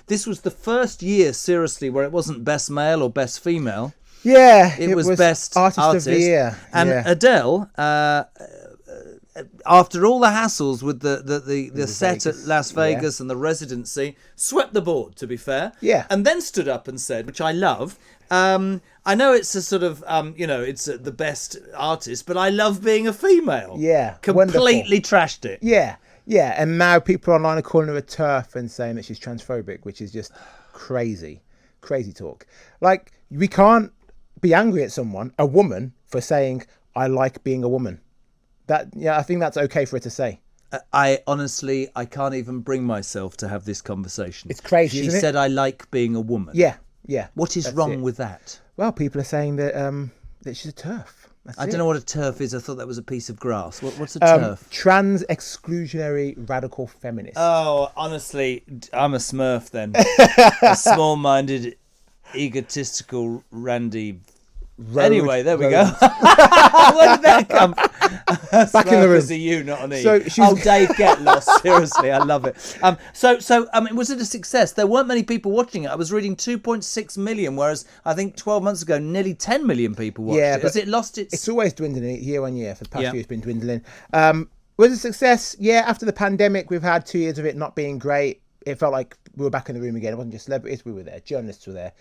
this was the first year, seriously, where it wasn't best male or best female. Yeah, it was best artist of the year. And Adele, after all the hassles with the set at Las Vegas and the residency, swept the board, to be fair. Yeah. And then stood up and said, which I love, I know it's a sort of, it's the best artist, but I love being a female. Yeah. Completely trashed it. Yeah. Yeah. And now people online are calling her a TERF and saying that she's transphobic, which is just crazy. Crazy talk. Like, we can't be angry at someone, a woman, for saying, I like being a woman. I think that's okay for her to say. I honestly can't even bring myself to have this conversation. It's crazy, She said, I like being a woman. Yeah, yeah. What is wrong with that? Well, people are saying that that she's a TERF. I don't know what a TERF is. I thought that was a pice of grass. What's a TERF? Trans exclusionary radical feminist. Oh, honestly, I'm a smurf then. A small-minded, egotistical, randy... Anyway, there we go. Where did that come from? Back in the room. Is a U, not an E. So Dave, get lost. Seriously, I love it. Was it a success? There weren't many people watching it. I was reading 2.6 million, whereas I think 12 months ago, nearly 10 million people watched it. Has it lost its... It's always dwindling year on year. For the past few years, it's been dwindling. Was it a success? Yeah, after the pandemic, we've had 2 years of it not being great. It felt like we were back in the room again. It wasn't just celebrities, we were there. Journalists were there.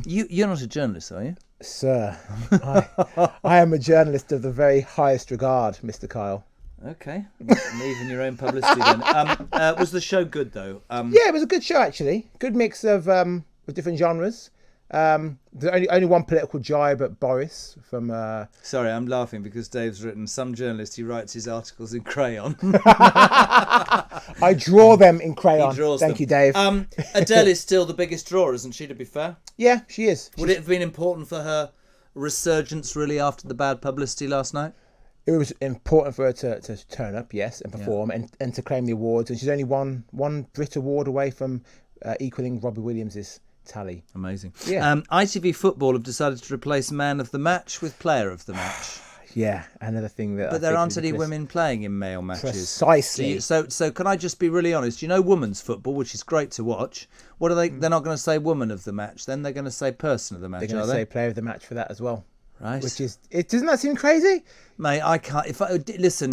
You're not a journalist, are you? Sir, I am a journalist of the very highest regard, Mr. Kyle. Okay, even your own publicity then. Was the show good though? Yeah, it was a good show actually. Good mix of different genres. There's only one political jibe at Boris from... Sorry, I'm laughing because Dave's written, some journalist, he writes his articles in crayon. I draw them in crayon. He draws Thank them. you, Dave. Adele is still the biggest drawer, isn't she, to be fair? Yeah, she is. Would it have been important for her resurgence, really, after the bad publicity last night? It was important for her to turn up, yes, and perform, and to claim the awards. And she's only one Brit Award away from equaling Robbie Williams's tally. Amazing. Yeah. ITV Football have decided to replace Man of the Match with Player of the Match. Yeah, another thing that. But there aren't any women playing in male matches. Precisely. So can I just be really honest? You know, women's football, which is great to watch. What are they? They're not going to say woman of the match. Then they're going to say person of the match. They're going to say player of the match for that as well. Right. Which is it? Doesn't that seem crazy? Mate, I can't. Listen,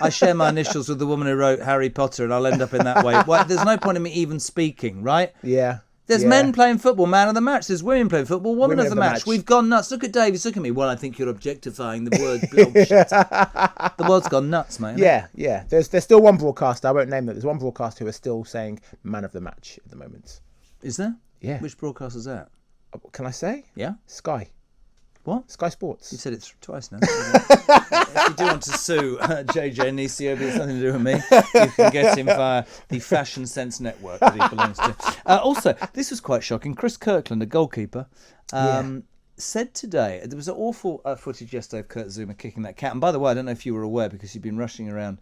I share my initials with the woman who wrote Harry Potter, and I'll end up in that way. Well, there's no point in me even speaking, right? Yeah. There's men playing football, man of the match. There's women playing football, woman of the match. We've gone nuts. Look at Dave. He's looking at me. Well, I think you're objectifying the word. The world's gone nuts, mate. Yeah. There's still one broadcaster. I won't name it. There's one broadcaster who is still saying man of the match at the moment. Is there? Yeah. Which broadcaster's that? Can I say? Yeah. Sky. What? Sky Sports. You said it twice now. If you do want to sue JJ Anisiobi, it's nothing to do with me. You can get him via the Fashion Sense network that he belongs to. Also, this was quite shocking. Chris Kirkland, a goalkeeper, said today, there was an awful footage yesterday of Kurt Zouma kicking that cat. And by the way, I don't know if you were aware because you've been rushing around.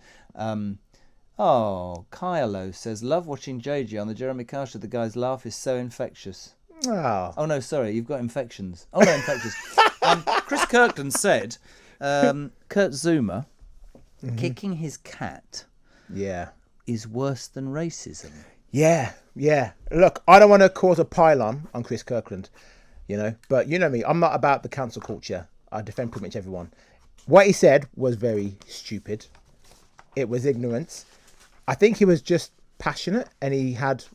Kylo says, love watching JJ on the Jeremy Kyle show. The guy's laugh is so infectious. Oh no, sorry, you've got infections. Oh no, infectious. Chris Kirkland said Kurt Zouma kicking his cat is worse than racism. Yeah. Look, I don't want to cause a pile-on Chris Kirkland, but you know me, I'm not about the cancel culture. I defend pretty much everyone. What he said was very stupid. It was ignorance. I think he was just passionate and he had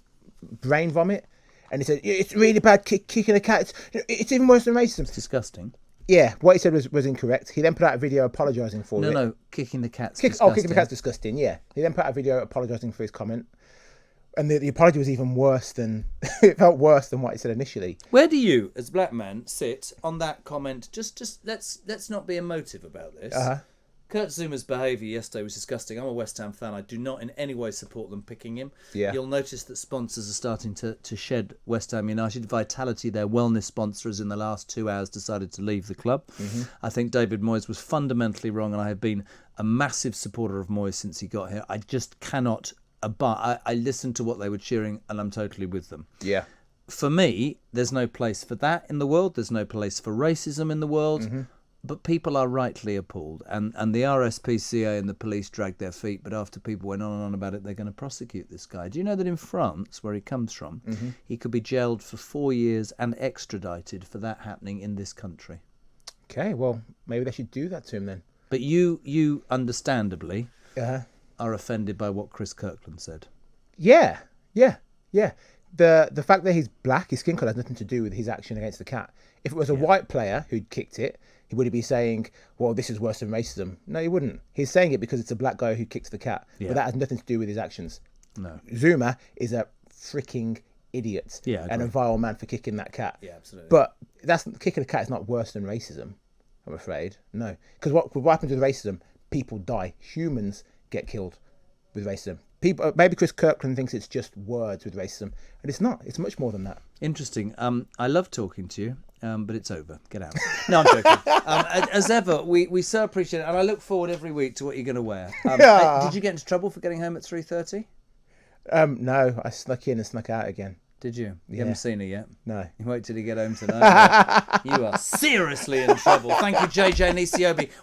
brain vomit. And he said, it's really bad kicking a cat. It's even worse than racism. It's disgusting. Yeah, what he said was incorrect. He then put out a video apologising for it. No, kicking the cat's disgusting. Kicking the cat's disgusting, yeah. He then put out a video apologising for his comment. And the apology was even worse than... it felt worse than what he said initially. Where do you, as a black man, sit on that comment? Just let's not be emotive about this. Kurt Zouma's behaviour yesterday was disgusting. I'm a West Ham fan. I do not in any way support them picking him. Yeah. You'll notice that sponsors are starting to shed West Ham United. Vitality, their wellness sponsors, in the last 2 hours decided to leave the club. I think David Moyes was fundamentally wrong, and I have been a massive supporter of Moyes since he got here. I just cannot abide. I listened to what they were cheering, and I'm totally with them. Yeah. For me, there's no place for that in the world. There's no place for racism in the world. But people are rightly appalled, and the RSPCA and the police dragged their feet, but after people went on and on about it, they're going to prosecute this guy. Do you know that in France, where he comes from, he could be jailed for 4 years and extradited for that happening in this country? Okay, well, maybe they should do that to him then. But you understandably Uh-huh. are offended by what Chris Kirkland said. Yeah. The fact that he's black, his skin colour, has nothing to do with his action against the cat. If it was a white player who'd kicked it, he would be saying, well, this is worse than racism. No, he wouldn't. He's saying it because it's a black guy who kicked the cat. Yeah. But that has nothing to do with his actions. No. Zouma is a freaking idiot and a vile man for kicking that cat. Yeah, absolutely. But kicking a cat is not worse than racism, I'm afraid. No. Because what happens with racism, people die. Humans get killed with racism. People, maybe Chris Kirkland thinks it's just words with racism, and it's not. It's much more than that. Interesting. I love talking to you, but it's over. Get out. No, I'm joking. As ever, we so appreciate it, and I look forward every week to what you're going to wear. Did you get into trouble for getting home at 3:30? No, I snuck in and snuck out again. Did you? You haven't seen her yet? No. You wait till you get home tonight. You are seriously in trouble. Thank you, JJ Anisiobi.